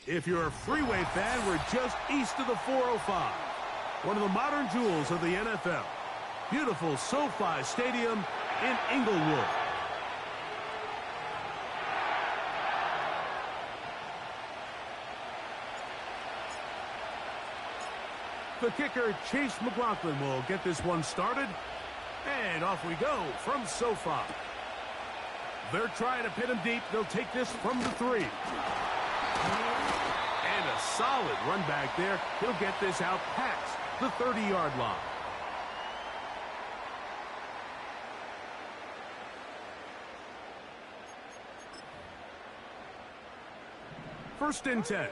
If you're a freeway fan, we're just east of the 405. One of the modern jewels of the NFL. Beautiful SoFi Stadium in Inglewood. The kicker, Chase McLaughlin, will get this one started. And off we go from SoFi. They're trying to pin him deep. They'll take this from the 3. And a solid run back there. He'll get this out past the 30-yard line. First and 10.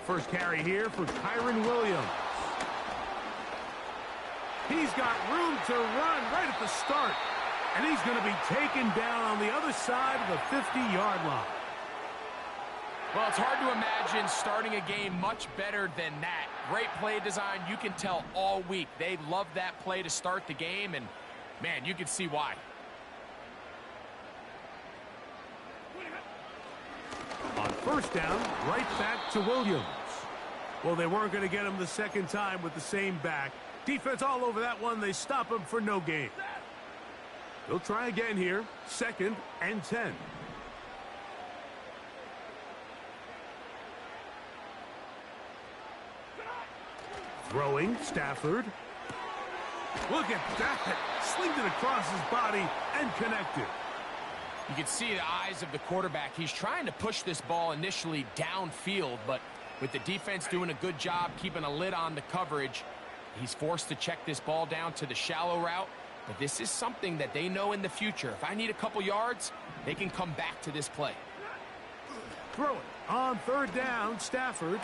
First carry here for Kyron Williams. He's got room to run right at the start. And he's going to be taken down on the other side of the 50-yard line. Well, it's hard to imagine starting a game much better than that. Great play design. You can tell all week they love that play to start the game, and, man, you can see why. On first down, right back to Williams. Well, they weren't going to get him the second time with the same back. Defense all over that one. They stop him for no gain. They'll try again here. Second and 10. Throwing, Stafford. Look at that. Slinged it across his body and connected. You can see the eyes of the quarterback. He's trying to push this ball initially downfield, but with the defense doing a good job keeping a lid on the coverage, he's forced to check this ball down to the shallow route. But this is something that they know in the future. If I need a couple yards, they can come back to this play. Throw it on third down, Stafford.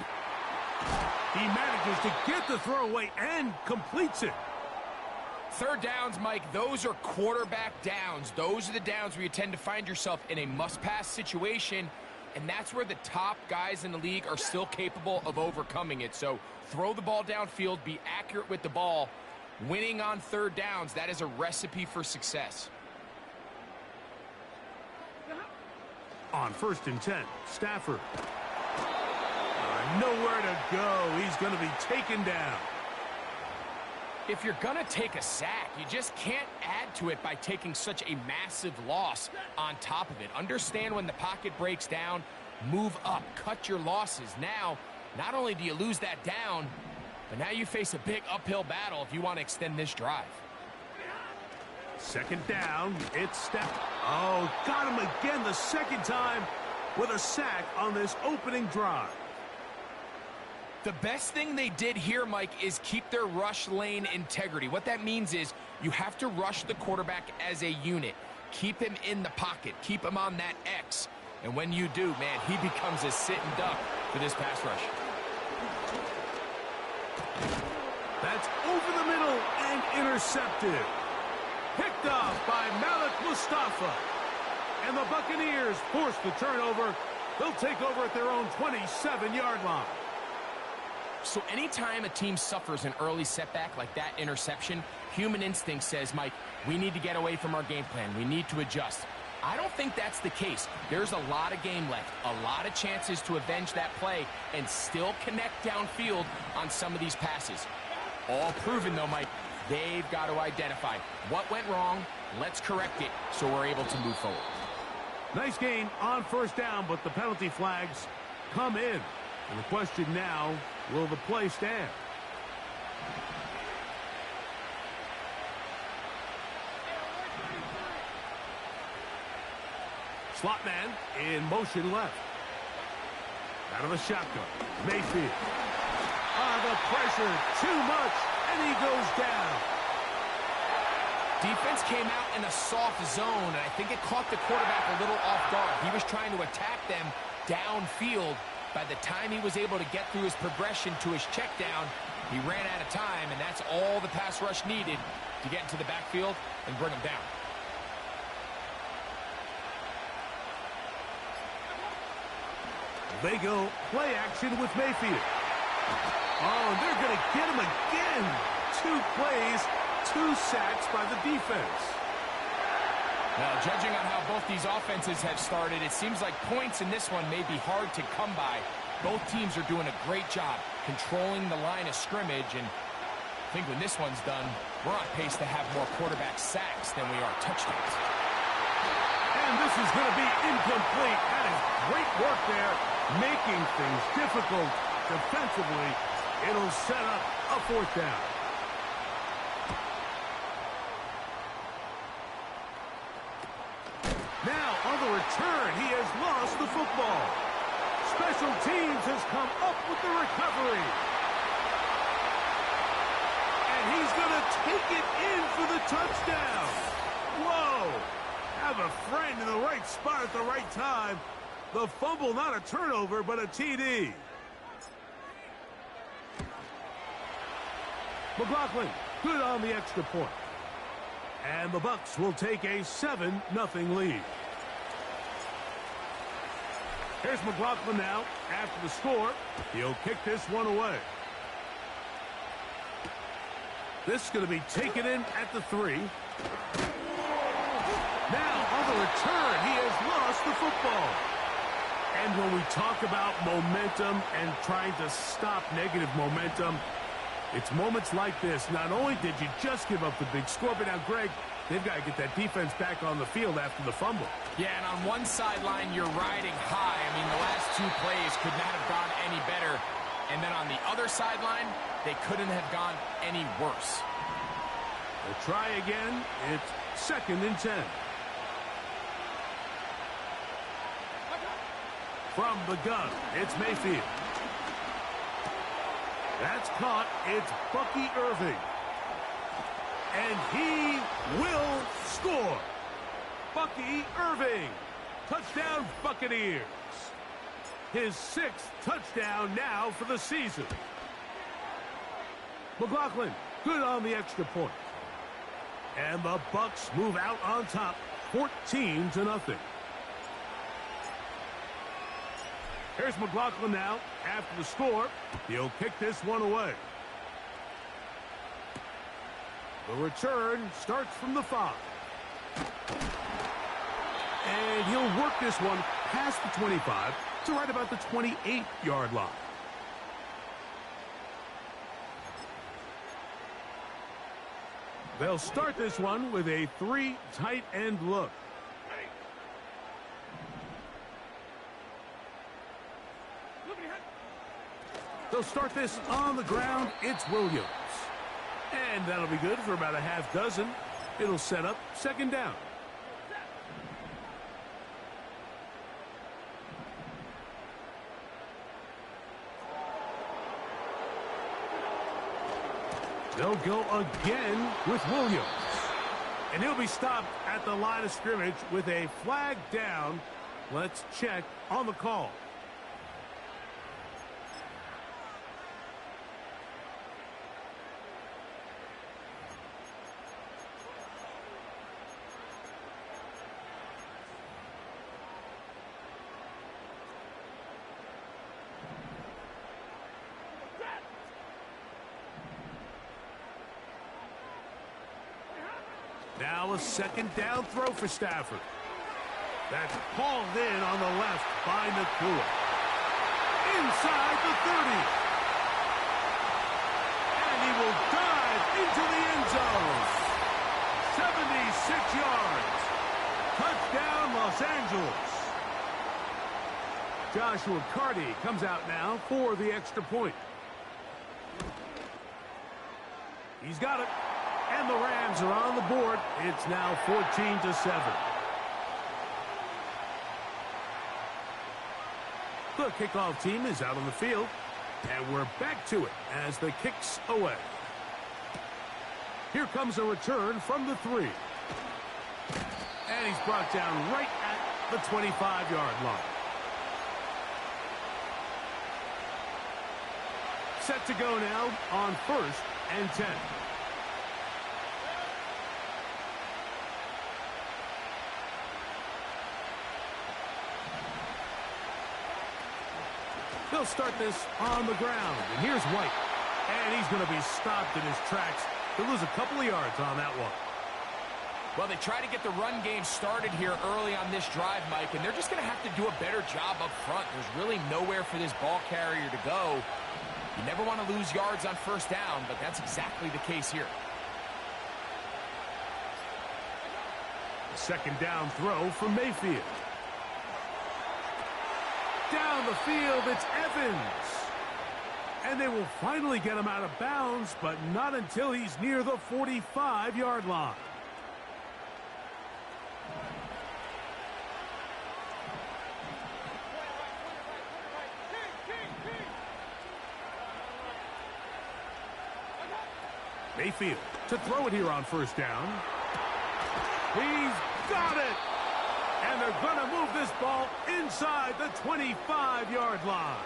He manages to get the throw away and completes it. Third downs, Mike, those are quarterback downs. Those are the downs where you tend to find yourself in a must-pass situation, and that's where the top guys in the league are still capable of overcoming it. So throw the ball downfield, be accurate with the ball. Winning on third downs, that is a recipe for success. On first and 10, Stafford. Nowhere to go. He's going to be taken down. If you're going to take a sack, you just can't add to it by taking such a massive loss on top of it. Understand when the pocket breaks down, move up, cut your losses. Now, not only do you lose that down, but now you face a big uphill battle if you want to extend this drive. Second down, it's Stafford. Oh, got him again the second time with a sack on this opening drive. The best thing they did here, Mike, is keep their rush lane integrity. What that means is you have to rush the quarterback as a unit. Keep him in the pocket. Keep him on that X. And when you do, man, he becomes a sitting duck for this pass rush. That's over the middle and intercepted. Picked off by Malik Mustafa. And the Buccaneers force the turnover. They'll take over at their own 27-yard line. So anytime a team suffers an early setback like that interception, human instinct says, Mike, we need to get away from our game plan. We need to adjust. I don't think that's the case. There's a lot of game left, a lot of chances to avenge that play and still connect downfield on some of these passes. All proven, though, Mike, they've got to identify what went wrong, let's correct it so we're able to move forward. Nice gain on first down, but the penalty flags come in. And the question now, will the play stand? Slot man in motion left. Out of the shotgun. Mayfield. The pressure, too much, and he goes down. Defense came out in a soft zone, and I think it caught the quarterback a little off guard. He was trying to attack them downfield. By the time he was able to get through his progression to his check down, he ran out of time, and that's all the pass rush needed to get into the backfield and bring him down. They go play action with Mayfield. Oh, and they're going to get him again. 2 plays, 2 sacks by the defense. Now, judging on how both these offenses have started, it seems like points in this one may be hard to come by. Both teams are doing a great job controlling the line of scrimmage, and I think when this one's done, we're on pace to have more quarterback sacks than we are touchdowns. And this is going to be incomplete. That is great work there, making things difficult defensively. It'll set up a 4th down. Now, on the return, he has lost the football. Special teams has come up with the recovery. And he's going to take it in for the touchdown. Whoa! Have a friend in the right spot at the right time. The fumble, not a turnover, but a TD. McLaughlin, good on the extra point. And the Bucs will take a 7-0 lead. Here's McLaughlin now after the score. He'll kick this one away. This is going to be taken in at the 3. Now, on the return, he has lost the football. And when we talk about momentum and trying to stop negative momentum, it's moments like this. Not only did you just give up the big score, but now, Greg, they've got to get that defense back on the field after the fumble. Yeah, and on one sideline, you're riding high. I mean, the last 2 plays could not have gone any better. And then on the other sideline, they couldn't have gone any worse. They'll try again. It's 2nd and 10. From the gun, it's Mayfield. That's caught. It's Bucky Irving. And he will score. Bucky Irving. Touchdown, Buccaneers. His 6th touchdown now for the season. McLaughlin, good on the extra point. And the Bucs move out on top, 14-0. Here's McLaughlin now after the score. He'll kick this one away. The return starts from the 5. And he'll work this one past the 25 to right about the 28-yard line. They'll start this one with a 3 tight end look. They'll start this on the ground. It's Williams. And that'll be good for about a half dozen. It'll set up 2nd down. They'll go again with Williams. And he'll be stopped at the line of scrimmage with a flag down. Let's check on the call. Now a 2nd down throw for Stafford. That's hauled in on the left by Nakua. Inside the 30. And he will dive into the end zone. 76 yards. Touchdown, Los Angeles. Joshua Carty comes out now for the extra point. He's got it. And the Rams are on the board. It's now 14-7. The kickoff team is out on the field. And we're back to it as the kick's away. Here comes a return from the 3. And he's brought down right at the 25-yard line. Set to go now on 1st and 10. They'll start this on the ground. And here's White. And he's going to be stopped in his tracks. He'll lose a couple of yards on that one. Well, they try to get the run game started here early on this drive, Mike, and they're just going to have to do a better job up front. There's really nowhere for this ball carrier to go. You never want to lose yards on first down, but that's exactly the case here. Second down throw from Mayfield. Down the field, it's Evans. And they will finally get him out of bounds, but not until he's near the 45-yard line. Mayfield to throw it here on first down. He's got it! And they're going to move this ball inside the 25-yard line.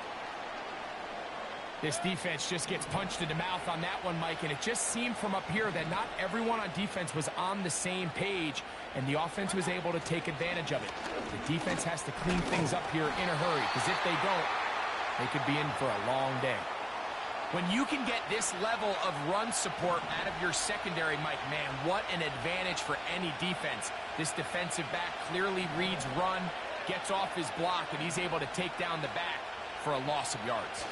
This defense just gets punched in the mouth on that one, Mike, and it just seemed from up here that not everyone on defense was on the same page, and the offense was able to take advantage of it. The defense has to clean things up here in a hurry, because if they don't, they could be in for a long day. When you can get this level of run support out of your secondary, Mike, man, what an advantage for any defense. This defensive back clearly reads run, gets off his block, and he's able to take down the back for a loss of yards.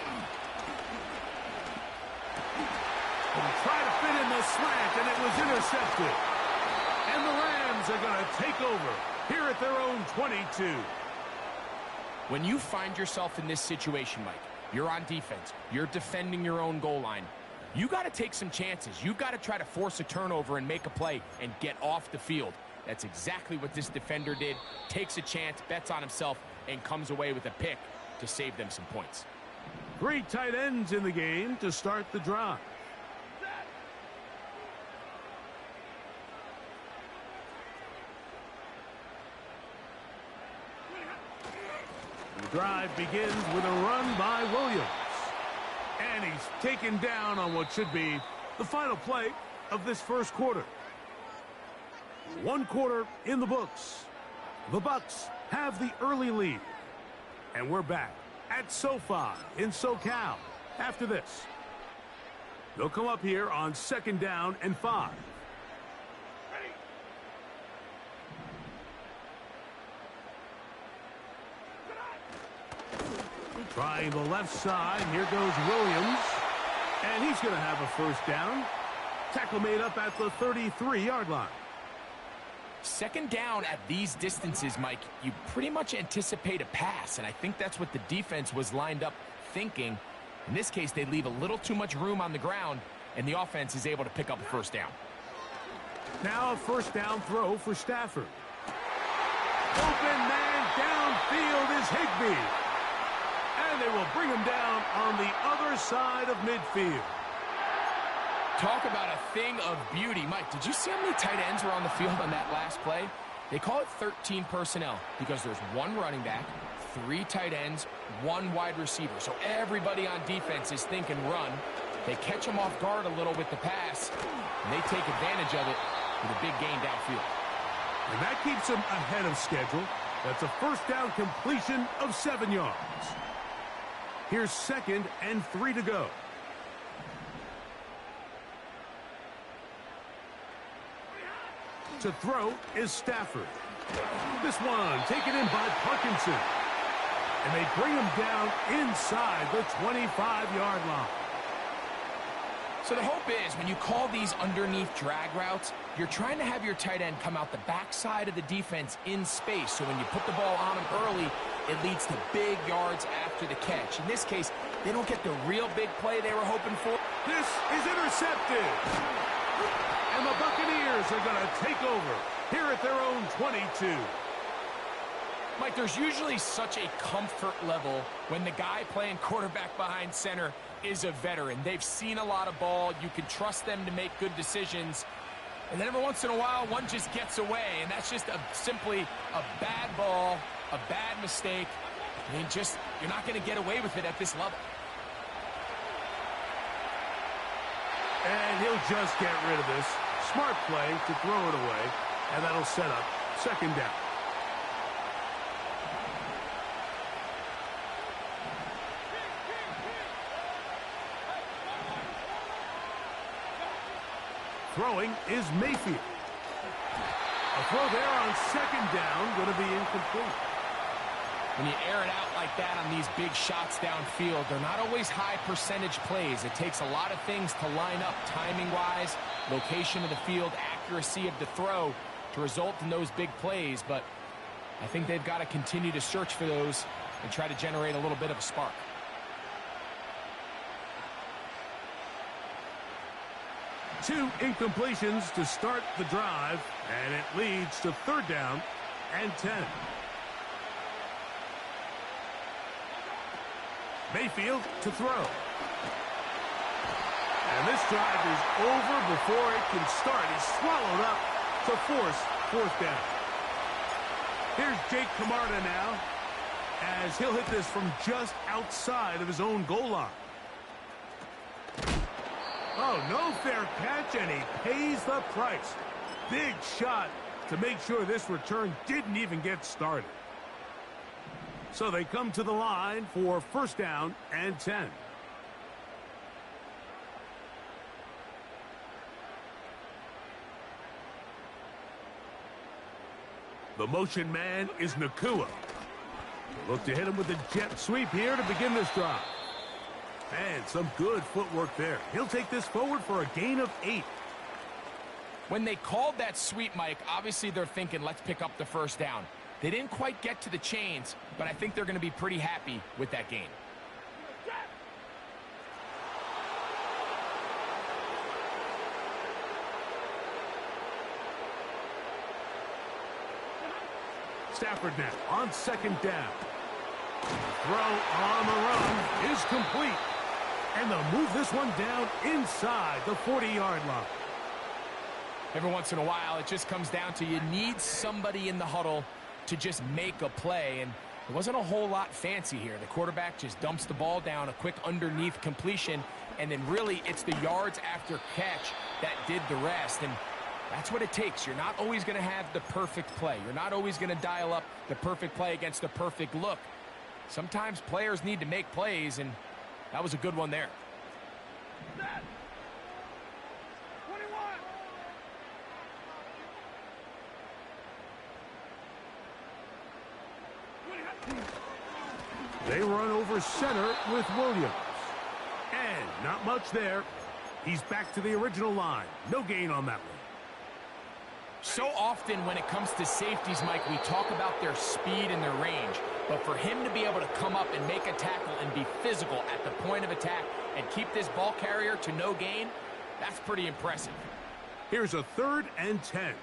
And he tried to fit in the slant, and it was intercepted. And the Rams are going to take over here at their own 22. When you find yourself in this situation, Mike, you're on defense, you're defending your own goal line, you got to take some chances. You've got to try to force a turnover and make a play and get off the field. That's exactly what this defender did. Takes a chance, bets on himself, and comes away with a pick to save them some points. Great tight ends in the game to start the drive. The drive begins with a run by Williams. And he's taken down on what should be the final play of this first quarter. One quarter in the books. The Bucs have the early lead. And we're back at SoFi in SoCal after this. They'll come up here on second down and 5. Trying the left side. Here goes Williams. And he's going to have a first down. Tackle made up at the 33-yard line. Second down at these distances, Mike, you pretty much anticipate a pass, and I think that's what the defense was lined up thinking. In this case, they leave a little too much room on the ground, and the offense is able to pick up a first down. Now a first down throw for Stafford. Open man downfield is Higbee. And they will bring him down on the other side of midfield. Talk about a thing of beauty. Mike, did you see how many tight ends were on the field on that last play? They call it 13 personnel because there's one running back, 3 tight ends, 1 wide receiver. So everybody on defense is thinking run. They catch him off guard a little with the pass, and they take advantage of it with a big gain downfield. And that keeps him ahead of schedule. That's a first down completion of 7 yards. Here's second and 3 to go. To throw is Stafford. This one taken in by Parkinson. And they bring him down inside the 25-yard line. So the hope is when you call these underneath drag routes, you're trying to have your tight end come out the backside of the defense in space. So when you put the ball on him early, it leads to big yards after the catch. In this case, they don't get the real big play they were hoping for. This is intercepted. And the Buccaneers are going to take over here at their own 22. Mike, there's usually such a comfort level when the guy playing quarterback behind center is a veteran. They've seen a lot of ball. You can trust them to make good decisions. And then every once in a while, one just gets away, and that's just simply a bad ball, a bad mistake. I mean, you're not going to get away with it at this level. And he'll just get rid of this. Smart play to throw it away, and that'll set up second down. Throwing is Mayfield. A throw there on second down, going to be incomplete. When you air it out like that on these big shots downfield, they're not always high percentage plays. It takes a lot of things to line up timing-wise, location of the field, accuracy of the throw to result in those big plays. But I think they've got to continue to search for those and try to generate a little bit of a spark. Two incompletions to start the drive, and it leads to third down and 10. Mayfield to throw. And this drive is over before it can start. He's swallowed up to force fourth down. Here's Jake Camarda now, as he'll hit this from just outside of his own goal line. Oh, no fair catch, and he pays the price. Big shot to make sure this return didn't even get started. So they come to the line for first down and 10. The motion man is Nakua. Look to hit him with a jet sweep here to begin this drive. Man, some good footwork there. He'll take this forward for a gain of 8. When they called that sweep, Mike, obviously they're thinking, let's pick up the first down. They didn't quite get to the chains, but I think they're going to be pretty happy with that gain. Stafford now on second down. Throw on the run is complete. And they'll move this one down inside the 40-yard line. Every once in a while, it just comes down to you need somebody in the huddle to just make a play. And it wasn't a whole lot fancy here. The quarterback just dumps the ball down, a quick underneath completion, and then really it's the yards after catch that did the rest. And that's what it takes. You're not always going to have the perfect play. You're not always going to dial up the perfect play against the perfect look. Sometimes players need to make plays, and that was a good one there. They run over center with Williams. And not much there. He's back to the original line. No gain on that one. So often when it comes to safeties, Mike, we talk about their speed and their range. But for him to be able to come up and make a tackle and be physical at the point of attack and keep this ball carrier to no gain, that's pretty impressive. Here's a third and 10.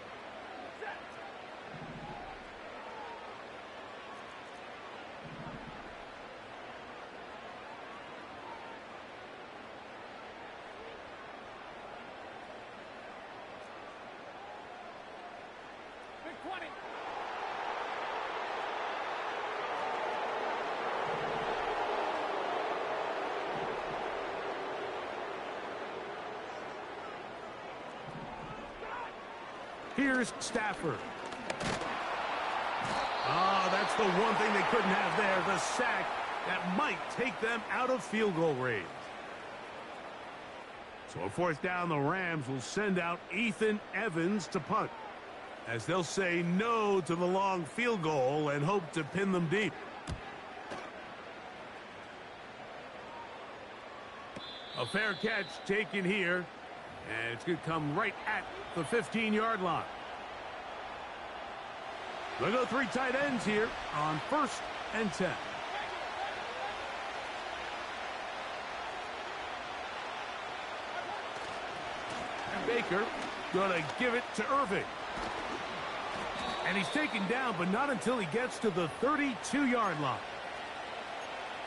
Here's Stafford. That's the one thing they couldn't have there, the sack that might take them out of field goal range. So a fourth down, the Rams will send out Ethan Evans to punt, as they'll say no to the long field goal and hope to pin them deep. A fair catch taken here, and it's going to come right at the 15-yard line. They'll go three tight ends here on first and 10. And Baker going to give it to Irving. And he's taken down, but not until he gets to the 32-yard line.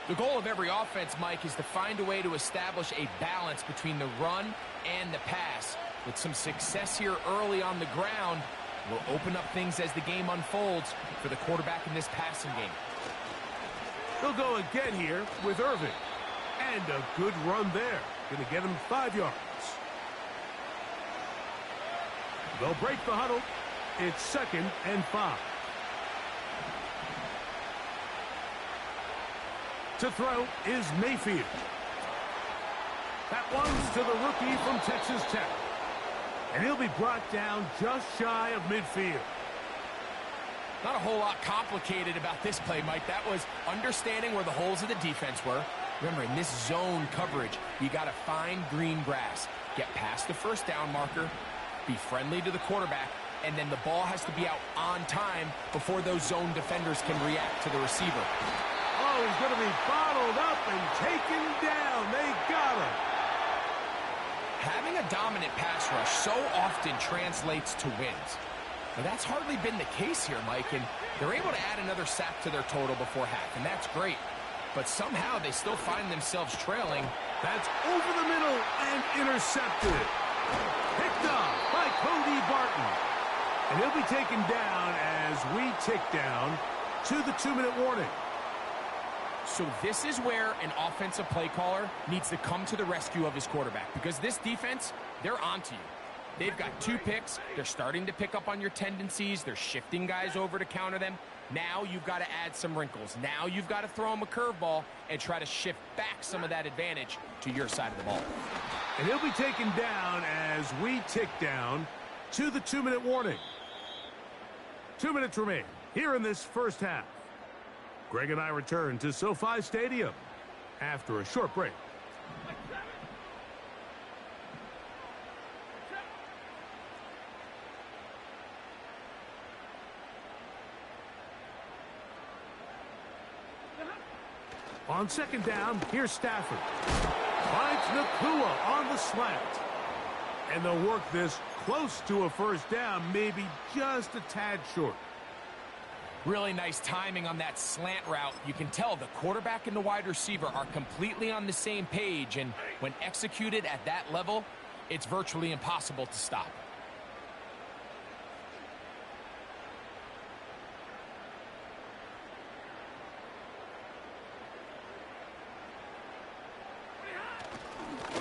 The goal of every offense, Mike, is to find a way to establish a balance between the run and the pass. With some success here early on the ground, will open up things as the game unfolds for the quarterback in this passing game. They'll go again here with Irving. And a good run there. Going to get him 5 yards. They'll break the huddle. It's second and 5. To throw is Mayfield. That one's to the rookie from Texas Tech. And he'll be brought down just shy of midfield. Not a whole lot complicated about this play, Mike. That was understanding where the holes of the defense were. Remember, in this zone coverage, you got to find green grass. Get past the first down marker, be friendly to the quarterback, and then the ball has to be out on time before those zone defenders can react to the receiver. Oh, he's going to be bottled up and taken down. They got him. Having a dominant pass rush so often translates to wins. But that's hardly been the case here, Mike, and they're able to add another sack to their total before half, and that's great. But somehow they still find themselves trailing. That's over the middle and intercepted. Picked up by Cody Barton. And he'll be taken down as we tick down to the 2-minute warning. So this is where an offensive play caller needs to come to the rescue of his quarterback, because this defense, they're onto you. They've got 2 picks. They're starting to pick up on your tendencies. They're shifting guys over to counter them. Now you've got to add some wrinkles. Now you've got to throw them a curveball and try to shift back some of that advantage to your side of the ball. And he'll be taken down as we tick down to the 2-minute warning. 2 minutes remain here in this first half. Greg and I return to SoFi Stadium after a short break. On second down, here's Stafford. Finds Nakua on the slant. And they'll work this close to a first down, maybe just a tad short. Really nice timing on that slant route. You can tell the quarterback and the wide receiver are completely on the same page, and when executed at that level, it's virtually impossible to stop.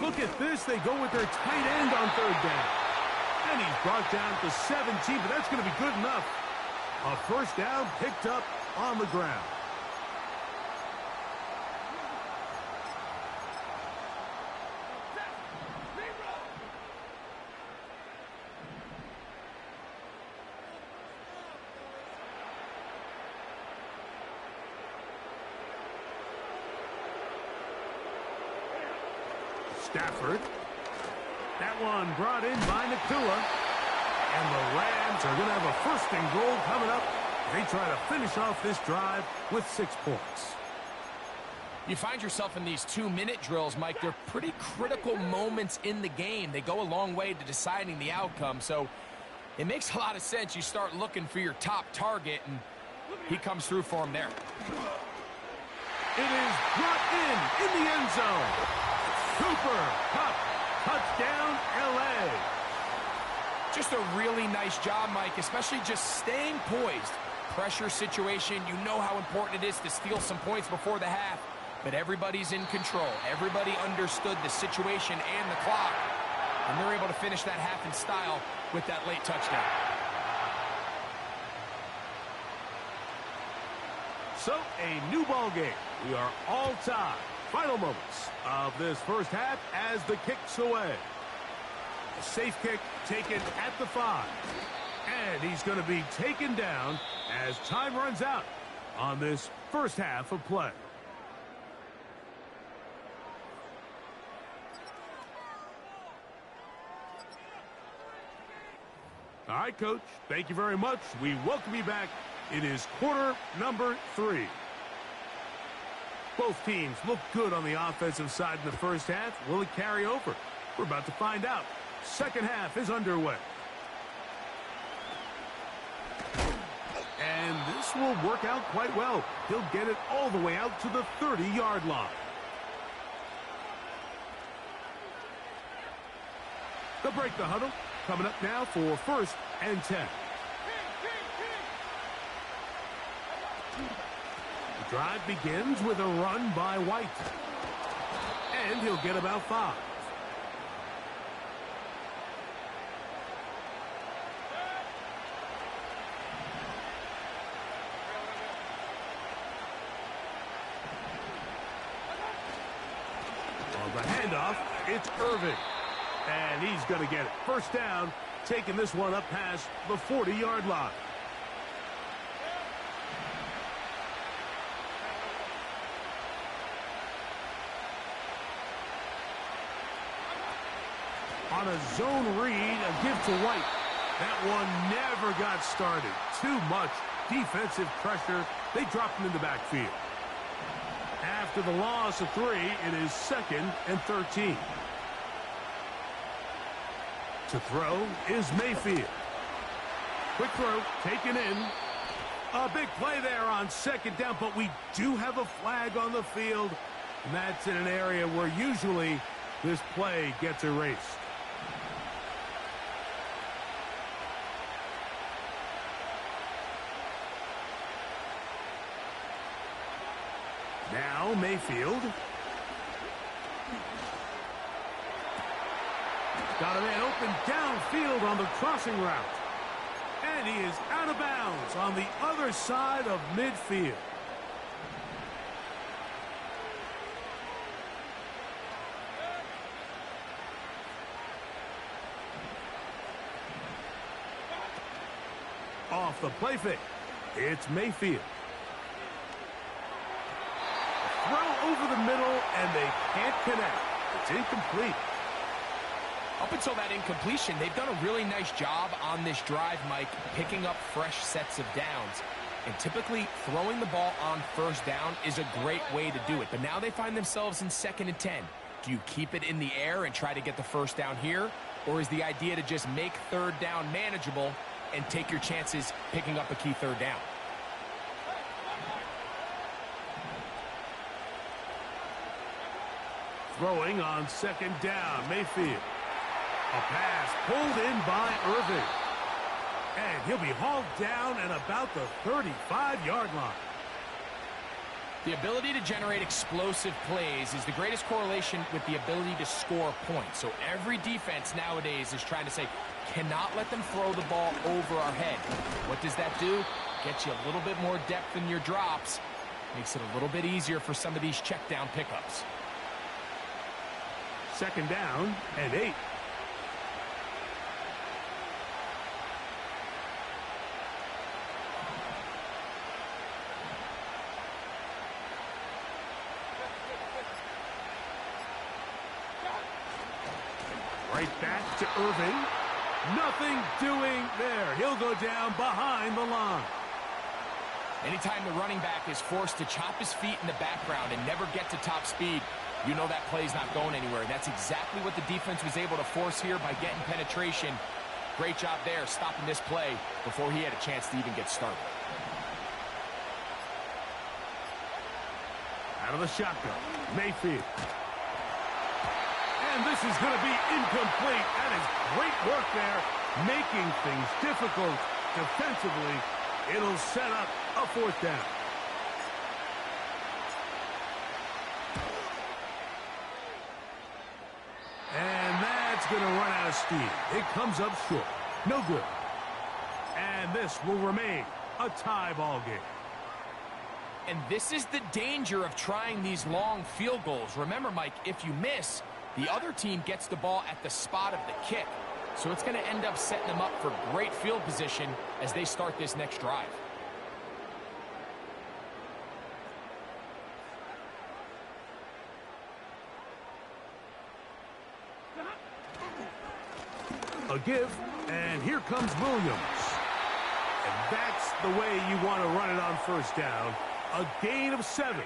Look at this. They go with their tight end on third down. And he's brought down to 17, but that's going to be good enough. A first down picked up on the ground. Stafford. That one brought in by Nakua. And the Rams are going to have a first and goal coming up. They try to finish off this drive with 6 points. You find yourself in these 2-minute drills, Mike. They're pretty critical moments in the game. They go a long way to deciding the outcome. So it makes a lot of sense. You start looking for your top target, and he comes through for him there. It is brought in the end zone. Cooper Kupp, touchdown, L.A. Just a really nice job, Mike, especially just staying poised. Pressure situation, you know how important it is to steal some points before the half, but everybody's in control. Everybody understood the situation and the clock, and they're able to finish that half in style with that late touchdown. So, a new ball game. We are all tied. Final moments of this first half as the kick's away. A safe kick taken at the 5. And he's going to be taken down as time runs out on this first half of play. All right, Coach. Thank you very much. We welcome you back. It is quarter number 3. Both teams look good on the offensive side in the first half. Will it carry over? We're about to find out. Second half is underway. And this will work out quite well. He'll get it all the way out to the 30-yard line. They'll break the huddle. Coming up now for first and 10. The drive begins with a run by White. And he'll get about 5. On the handoff, it's Irving. And he's going to get it. First down, taking this one up past the 40-yard line. On a zone read, a give to White. That one never got started. Too much defensive pressure. They dropped him in the backfield. After the loss of 3, it is 2nd and 13. To throw is Mayfield. Quick throw, taken in. A big play there on 2nd down, but we do have a flag on the field. And that's in an area where usually this play gets erased. Now Mayfield. Got a man open downfield on the crossing route. And he is out of bounds on the other side of midfield. Off the play fake, it's Mayfield. Throw over the middle, and they can't connect. It's incomplete. Up until that incompletion, they've done a really nice job on this drive, Mike, picking up fresh sets of downs. And typically, throwing the ball on first down is a great way to do it. But now they find themselves in 2nd and 10. Do you keep it in the air and try to get the first down here? Or is the idea to just make 3rd down manageable and take your chances picking up a key 3rd down? Throwing on 2nd down, Mayfield. A pass pulled in by Irving. And he'll be hauled down at about the 35-yard line. The ability to generate explosive plays is the greatest correlation with the ability to score points. So every defense nowadays is trying to say, cannot let them throw the ball over our head. What does that do? Gets you a little bit more depth in your drops. Makes it a little bit easier for some of these check down pickups. 2nd down and 8. Right back to Irving. Nothing doing there. He'll go down behind the line. Anytime the running back is forced to chop his feet in the background and never get to top speed, you know that play's not going anywhere. That's exactly what the defense was able to force here by getting penetration. Great job there, stopping this play before he had a chance to even get started. Out of the shotgun, Mayfield. And this is going to be incomplete. That is great work there, making things difficult defensively. It'll set up a 4th down. And that's going to run out of steam. It comes up short. No good. And this will remain a tie ball game. And this is the danger of trying these long field goals. Remember, Mike, if you miss, the other team gets the ball at the spot of the kick. So it's going to end up setting them up for great field position as they start this next drive. A give, and here comes Williams. And that's the way you want to run it on first down. A gain of 7.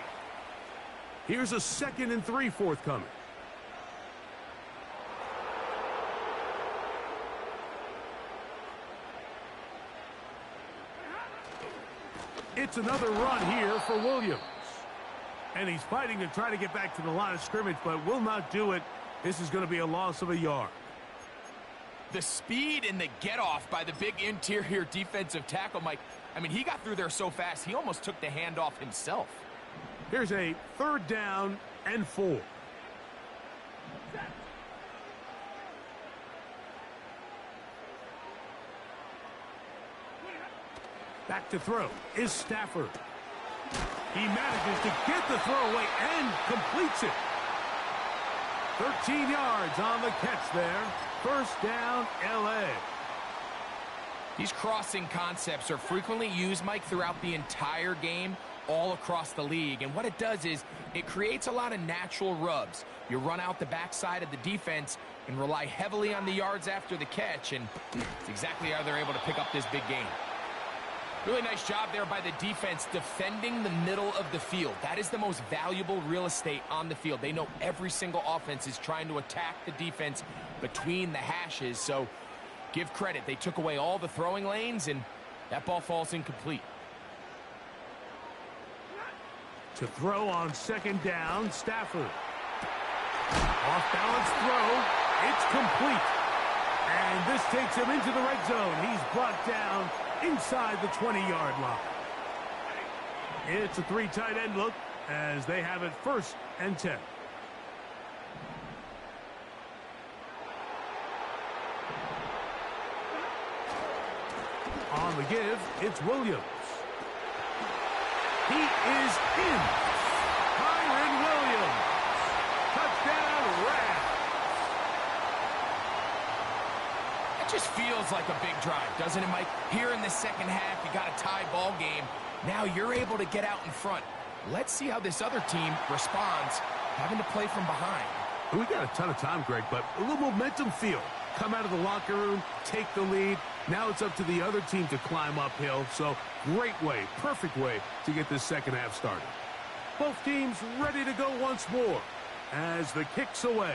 Here's a 2nd and 3 forthcoming. It's another run here for Williams. And he's fighting to try to get back to the line of scrimmage, but will not do it. This is going to be a loss of a yard. The speed and the get-off by the big interior defensive tackle, Mike. I mean, he got through there so fast, he almost took the handoff himself. Here's a 3rd down and 4. Back to throw is Stafford. He manages to get the throw away and completes it. 13 yards on the catch there. First down, L.A. These crossing concepts are frequently used, Mike, throughout the entire game, all across the league. And what it does is it creates a lot of natural rubs. You run out the backside of the defense and rely heavily on the yards after the catch, and it's exactly how they're able to pick up this big gain. Really nice job there by the defense defending the middle of the field. That is the most valuable real estate on the field. They know every single offense is trying to attack the defense between the hashes, so give credit. They took away all the throwing lanes, and that ball falls incomplete. To throw on second down, Stafford. Off-balance throw. It's complete. And this takes him into the red zone. He's brought down inside the 20-yard line. It's a three tight end look as they have it 1st and 10. On the give, it's Williams. He is in. Kyron Williams. Touchdown, Rams. It just feels like a big drive, doesn't it, Mike? Here in the second half, you got a tie ball game. Now you're able to get out in front. Let's see how this other team responds, having to play from behind. We got a ton of time, Greg, but a little momentum feel. Come out of the locker room, take the lead. Now it's up to the other team to climb uphill. So great way, perfect way to get this second half started. Both teams ready to go once more as the kick's away.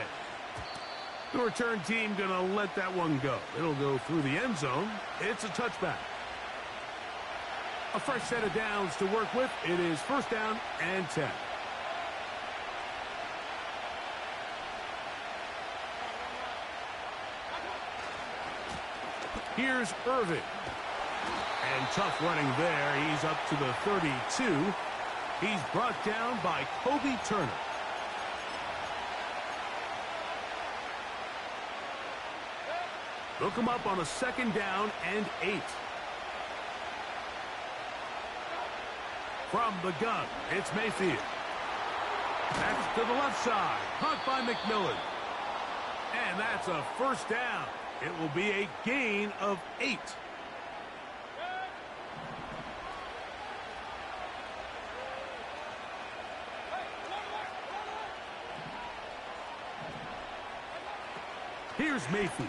The return team going to let that one go. It'll go through the end zone. It's a touchback. A fresh set of downs to work with. It is 1st down and 10. Here's Irvin. And tough running there. He's up to the 32. He's brought down by Kobe Turner. Look him up on a 2nd down and 8. From the gun, it's Mayfield. That's to the left side. Caught by McMillan. And that's a 1st down. It will be a gain of 8. Here's Mayfield.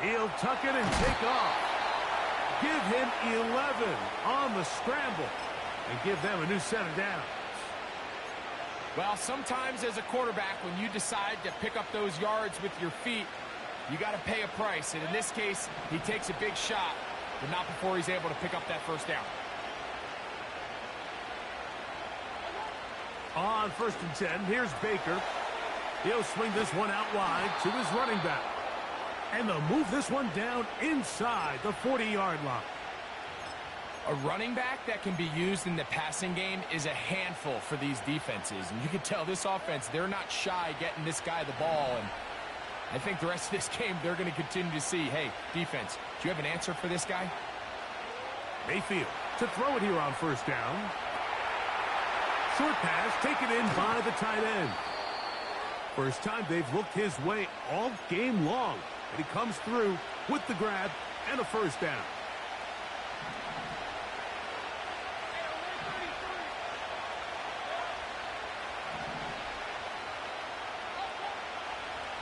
He'll tuck it and take off. Give him 11 on the scramble and give them a new set of downs. Well, sometimes as a quarterback, when you decide to pick up those yards with your feet, you got to pay a price. And in this case, he takes a big shot, but not before he's able to pick up that 1st down. On 1st and 10, here's Baker. He'll swing this one out wide to his running back. And they'll move this one down inside the 40-yard line. A running back that can be used in the passing game is a handful for these defenses. And you can tell this offense, they're not shy getting this guy the ball. And I think the rest of this game, they're going to continue to see, hey, defense, do you have an answer for this guy? Mayfield to throw it here on 1st down. Short pass taken in by the tight end. First time they've looked his way all game long. And he comes through with the grab and a 1st down.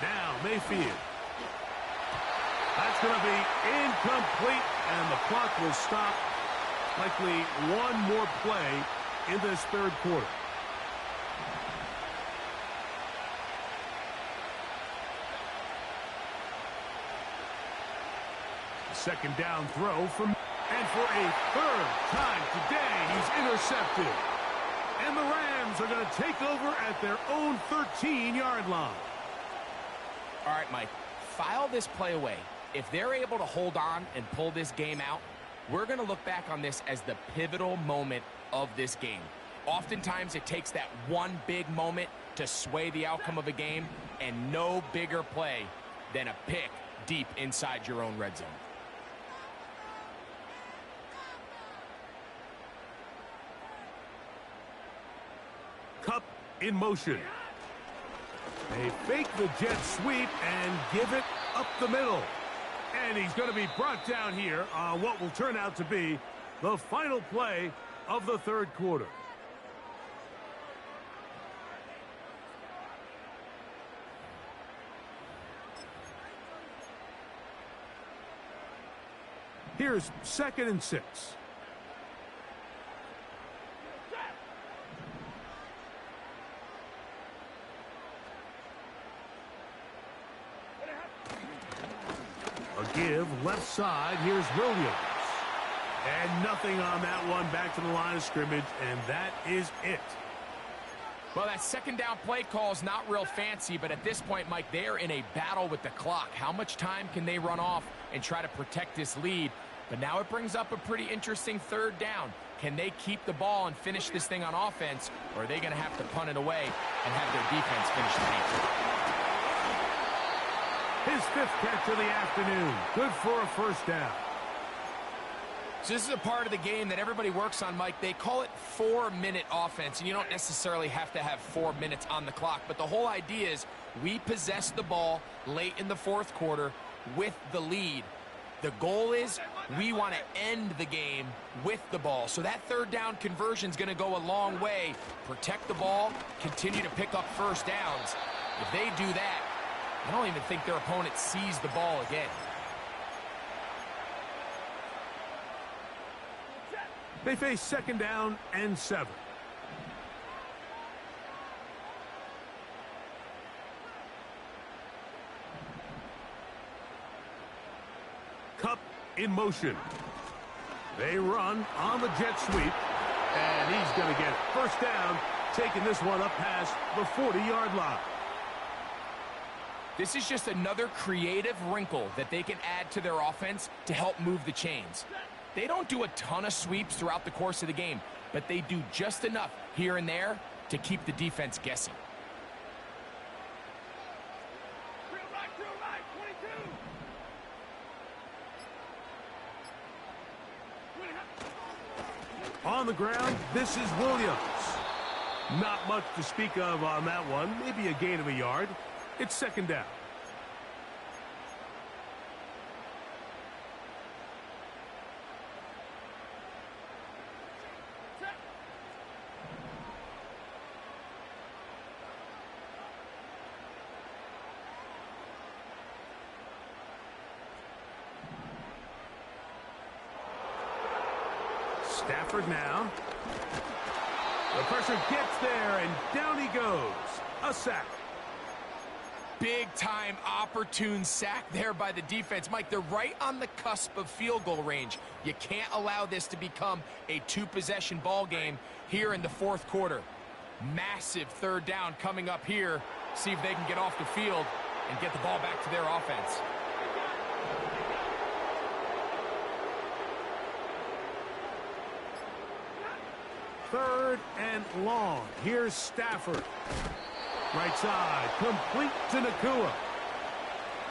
Now Mayfield. That's going to be incomplete, and the clock will stop. Likely one more play in this 3rd quarter. Second down throw from, and for a 3rd time today, he's intercepted. And the Rams are going to take over at their own 13-yard line. All right, Mike, file this play away. If they're able to hold on and pull this game out, we're going to look back on this as the pivotal moment of this game. Oftentimes, it takes that one big moment to sway the outcome of a game, and no bigger play than a pick deep inside your own red zone. in motion. They fake the jet sweep and give it up the middle. And he's going to be brought down here on what will turn out to be the final play of the third quarter. Here's 2nd and 6. A give left side. Here's Williams. And nothing on that one. Back to the line of scrimmage, and that is it. Well, that 2nd down play call is not real fancy, but at this point, Mike, they're in a battle with the clock. How much time can they run off and try to protect this lead? But now it brings up a pretty interesting 3rd down. Can they keep the ball and finish this thing on offense, or are they going to have to punt it away and have their defense finish the game? His 5th catch of the afternoon. Good for a 1st down. So this is a part of the game that everybody works on, Mike. They call it 4-minute offense, and you don't necessarily have to have 4 minutes on the clock. But the whole idea is we possess the ball late in the 4th quarter with the lead. The goal is we want to end the game with the ball. So that 3rd down conversion is going to go a long way. Protect the ball, continue to pick up 1st downs. If they do that, I don't even think their opponent sees the ball again. They face 2nd down and 7. Cup in motion. They run on the jet sweep, and he's going to get it. 1st down, taking this one up past the 40-yard line. This is just another creative wrinkle that they can add to their offense to help move the chains. They don't do a ton of sweeps throughout the course of the game, but they do just enough here and there to keep the defense guessing. On the ground, this is Williams. Not much to speak of on that one. Maybe a gain of a yard. It's 2nd down. Stafford now. The pressure gets there, and down he goes. A sack. Big-time opportune sack there by the defense. Mike, they're right on the cusp of field goal range. You can't allow this to become a 2-possession ball game here in the 4th quarter. Massive 3rd down coming up here. See if they can get off the field and get the ball back to their offense. Third and long. Here's Stafford. Right side, complete to Nakua.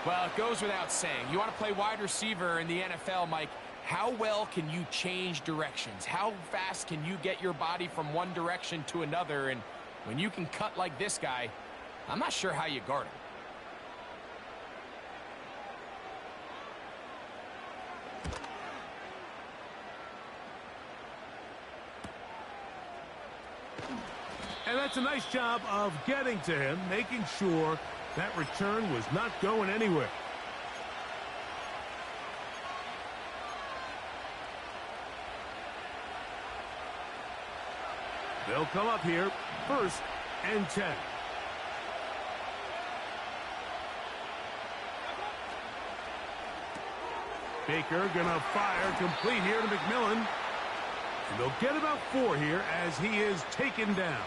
Well, it goes without saying. You want to play wide receiver in the NFL, Mike. How well can you change directions? How fast can you get your body from one direction to another? And when you can cut like this guy, I'm not sure how you guard him. And that's a nice job of getting to him, making sure that return was not going anywhere. They'll come up here, 1st and 10. Baker gonna fire complete here to McMillan. And they'll get about 4 here as he is taken down.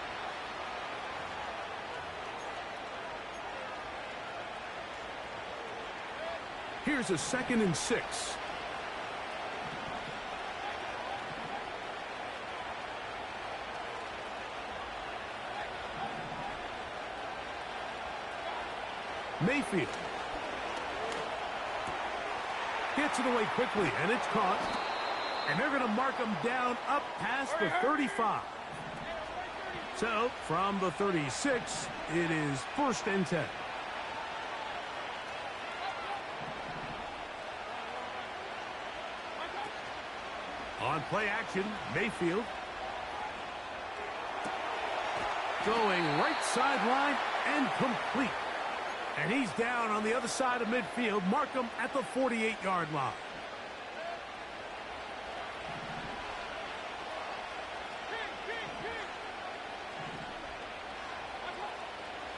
Here's a 2nd and 6. Mayfield gets it away quickly, and it's caught. And they're going to mark him down up past the 35. So, from the 36, it is 1st and 10. On play action, Mayfield. Going right sideline and complete. And he's down on the other side of midfield. Mark him at the 48-yard line.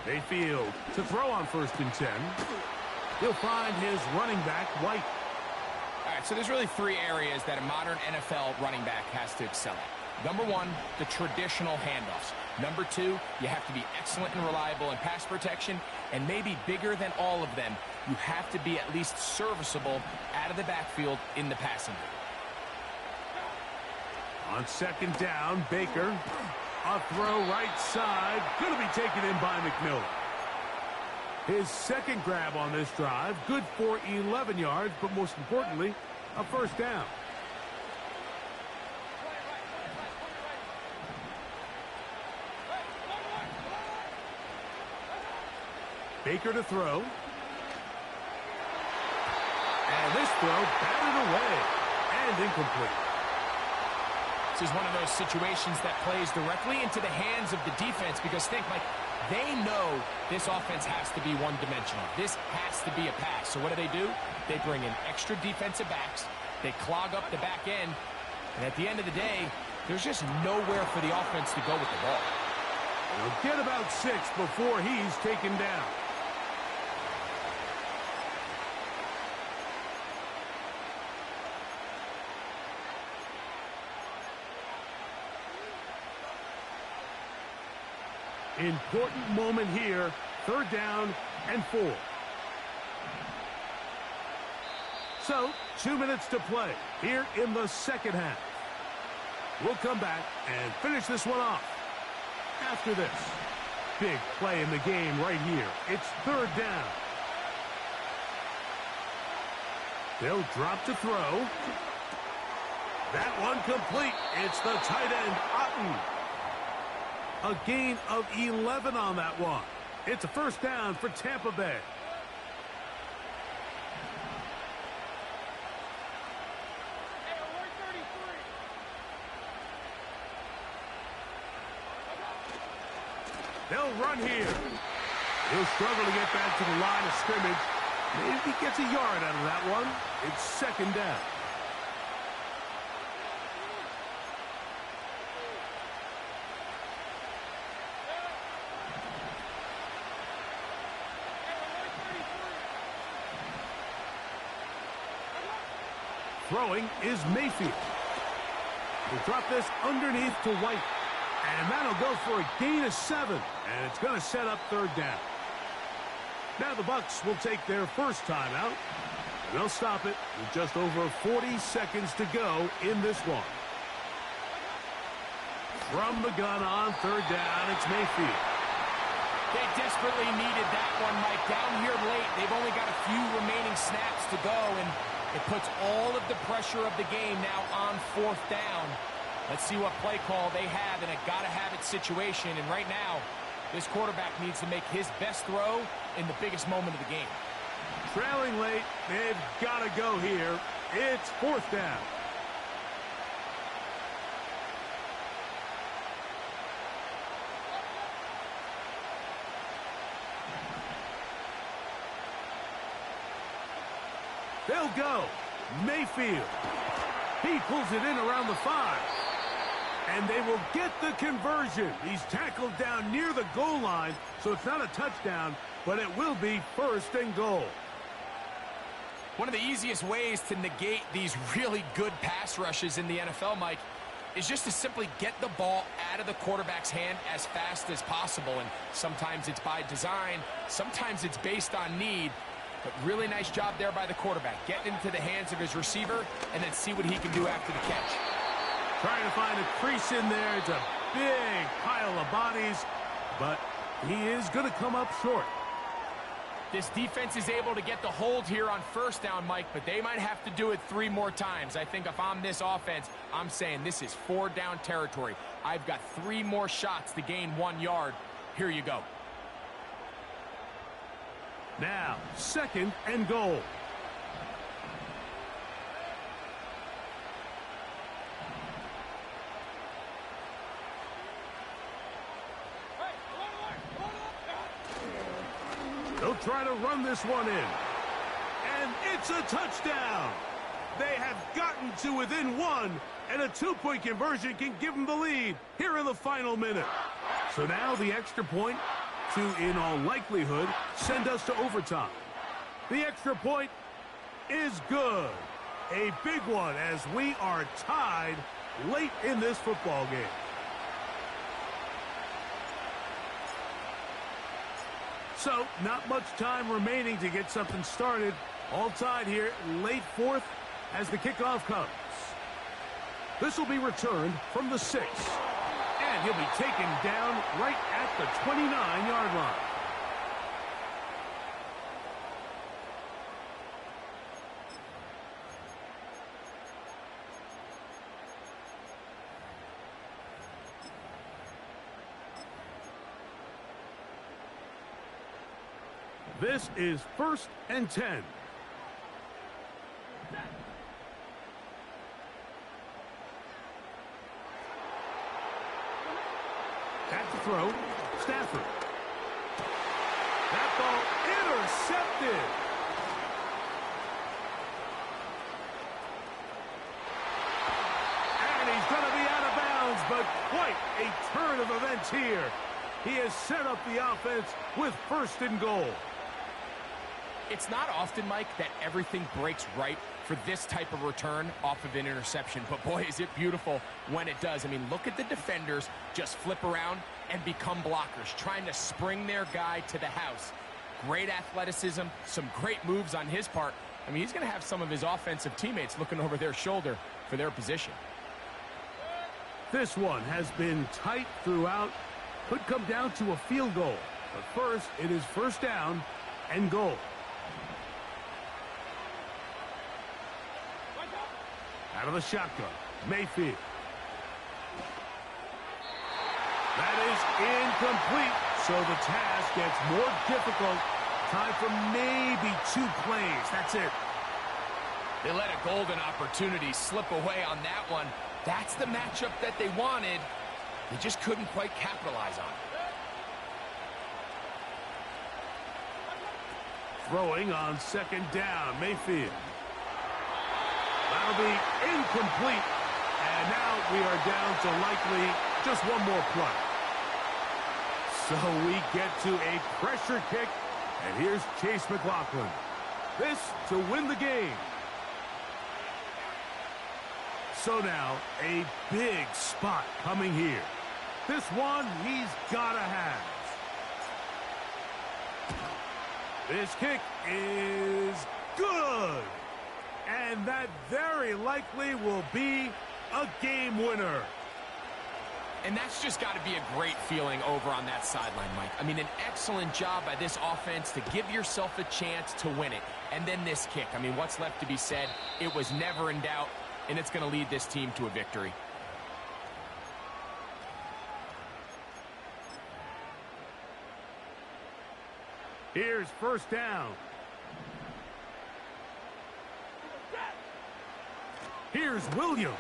Mayfield to throw on 1st and 10. He'll find his running back, White. All right, so there's really 3 areas that a modern NFL running back has to excel at. Number 1, the traditional handoffs. Number 2, you have to be excellent and reliable in pass protection. And maybe bigger than all of them, you have to be at least serviceable out of the backfield in the passing game. On 2nd down, Baker. A throw right side. Going to be taken in by McMillan. His 2nd grab on this drive. Good for 11 yards, but most importantly, a 1st down. Baker to throw. And this throw batted away and incomplete. This is one of those situations that plays directly into the hands of the defense because think, like, they know this offense has to be one-dimensional. This has to be a pass. So what do? They bring in extra defensive backs. They clog up the back end. And at the end of the day, there's just nowhere for the offense to go with the ball. He'll get about 6 before he's taken down. Important moment here. 3rd down and 4. So, 2 minutes to play here in the 2nd half. We'll come back and finish this one off after this. Big play in the game right here. It's 3rd down. They'll drop to throw. That one complete. It's the tight end, Otten. A gain of 11 on that one. It's a 1st down for Tampa Bay. They'll run here. He'll struggle to get back to the line of scrimmage. Maybe he gets a yard out of that one. It's 2nd down. Throwing is Mayfield. He'll drop this underneath to White. And that'll go for a gain of 7. And it's going to set up 3rd down. Now the Bucs will take their first timeout. And they'll stop it with just over 40 seconds to go in this one. From the gun on 3rd down, it's Mayfield. They desperately needed that one, Mike. Down here late, they've only got a few remaining snaps to go, and it puts all of the pressure of the game now on 4th down. Let's see what play call they have in a gotta-have-it situation. And right now, this quarterback needs to make his best throw in the biggest moment of the game. Trailing late, they've got to go here. It's 4th down. They'll go. Mayfield. He pulls it in around the 5. And they will get the conversion. He's tackled down near the goal line, so it's not a touchdown, but it will be 1st and goal. One of the easiest ways to negate these really good pass rushes in the NFL, Mike, is just to simply get the ball out of the quarterback's hand as fast as possible. And sometimes it's by design, sometimes it's based on need. But really nice job there by the quarterback. Getting into the hands of his receiver and then see what he can do after the catch. Trying to find a crease in there. It's a big pile of bodies, but he is going to come up short. This defense is able to get the hold here on first down, Mike, but they might have to do it 3 more times. I think if I'm this offense, I'm saying this is 4 down territory. I've got 3 more shots to gain 1 yard. Here you go. Now, 2nd and goal. They'll try to run this one in. And it's a touchdown. They have gotten to within 1, and a 2-point conversion can give them the lead here in the final minute. So now the extra point to, in all likelihood, send us to overtime. The extra point is good. A big one as we are tied late in this football game. So, not much time remaining to get something started. All tied here, late 4th as the kickoff comes. This will be returned from the 6. And he'll be taken down right at the 29-yard line. This is 1st and 10. At the throw, Stafford. That ball intercepted. And he's going to be out of bounds, but quite a turn of events here. He has set up the offense with 1st and goal. It's not often, Mike, that everything breaks right for this type of return off of an interception. But, boy, is it beautiful when it does. I mean, look at the defenders just flip around and become blockers, trying to spring their guy to the house. Great athleticism, some great moves on his part. I mean, he's going to have some of his offensive teammates looking over their shoulder for their position. This one has been tight throughout. Could come down to a field goal. But first, it is 1st down and goal. Out of the shotgun, Mayfield. That is incomplete, so the task gets more difficult. Time for maybe 2 plays. That's it. They let a golden opportunity slip away on that one. That's the matchup that they wanted. They just couldn't quite capitalize on it. Throwing on 2nd down, Mayfield. That'll be incomplete. And now we are down to likely just 1 more play. So we get to a pressure kick. And here's Chase McLaughlin. This to win the game. So now a big spot coming here. This one he's got to have. This kick is good. And that very likely will be a game winner. And that's just got to be a great feeling over on that sideline, Mike. I mean, an excellent job by this offense to give yourself a chance to win it. And then this kick. I mean, what's left to be said? It was never in doubt, and it's going to lead this team to a victory. Here's 1st down. Here's Williams.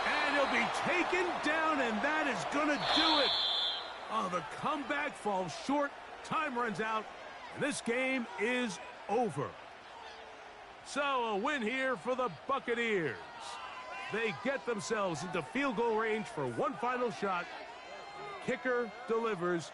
And he'll be taken down, and that is going to do it. Oh, the comeback falls short. Time runs out, and this game is over. So a win here for the Buccaneers. They get themselves into field goal range for 1 final shot. Kicker delivers.